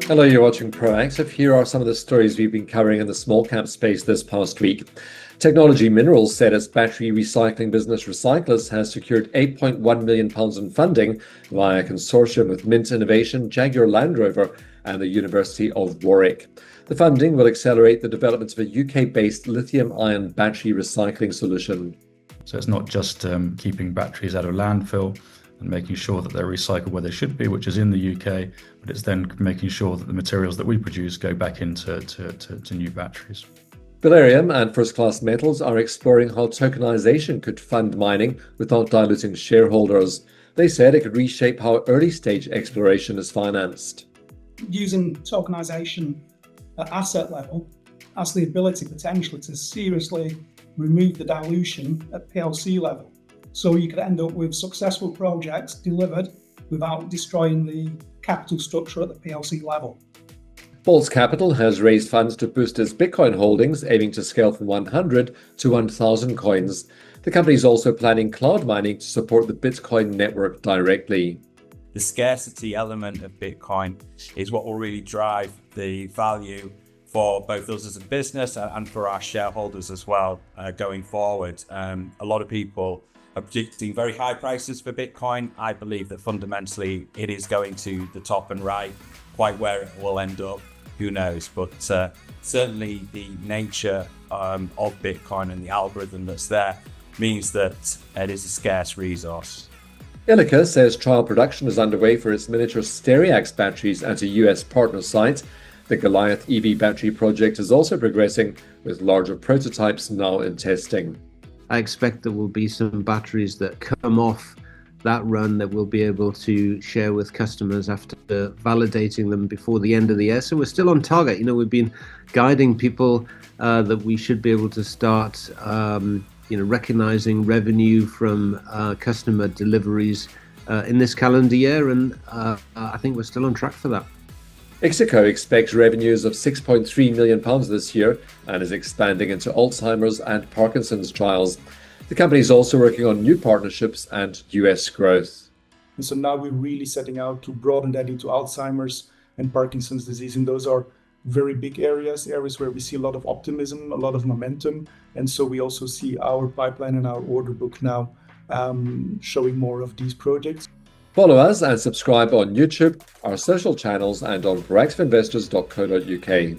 Hello, you're watching Proactive. Here are some of the stories we've been covering in the small cap space this past week. Technology Minerals said its battery recycling business Recyclus has secured £8.1 million in funding via a consortium with Mint Innovation, Jaguar Land Rover, and the University of Warwick. The funding will accelerate the development of a UK-based lithium-ion battery recycling solution. So it's not just keeping batteries out of landfill and making sure that they're recycled where they should be, which is in the UK, but it's then making sure that the materials that we produce go back into new batteries. Valerium and First Class Metals are exploring how tokenization could fund mining without diluting shareholders. They said it could reshape how early-stage exploration is financed. Using tokenization at asset level has the ability potentially to seriously remove the dilution at PLC level. So you could end up with successful projects delivered without destroying the capital structure at the PLC level. Boltz Capital has raised funds to boost its Bitcoin holdings, aiming to scale from 100 to 1,000 coins. The company is also planning cloud mining to support the Bitcoin network directly. The scarcity element of Bitcoin is what will really drive the value for both us as a business and for our shareholders as well going forward. A lot of people are predicting very high prices for Bitcoin. I believe that fundamentally it is going to the top and right. Quite where it will end up, who knows? But certainly the nature of Bitcoin and the algorithm that's there means that it is a scarce resource. Ilika says trial production is underway for its miniature Stereax batteries at a US partner site. The Goliath EV battery project is also progressing, with larger prototypes now in testing. I expect there will be some batteries that come off that run that we'll be able to share with customers after validating them before the end of the year. So we're still on target. We've been guiding people that we should be able to start, recognizing revenue from customer deliveries in this calendar year. And I think we're still on track for that. Ixico expects revenues of £6.3 million this year and is expanding into Alzheimer's and Parkinson's trials. The company is also working on new partnerships and US growth. And so now we're really setting out to broaden that into Alzheimer's and Parkinson's disease. And those are very big areas where we see a lot of optimism, a lot of momentum. And so we also see our pipeline and our order book now showing more of these projects. Follow us and subscribe on YouTube, our social channels, and on proactiveinvestors.co.uk.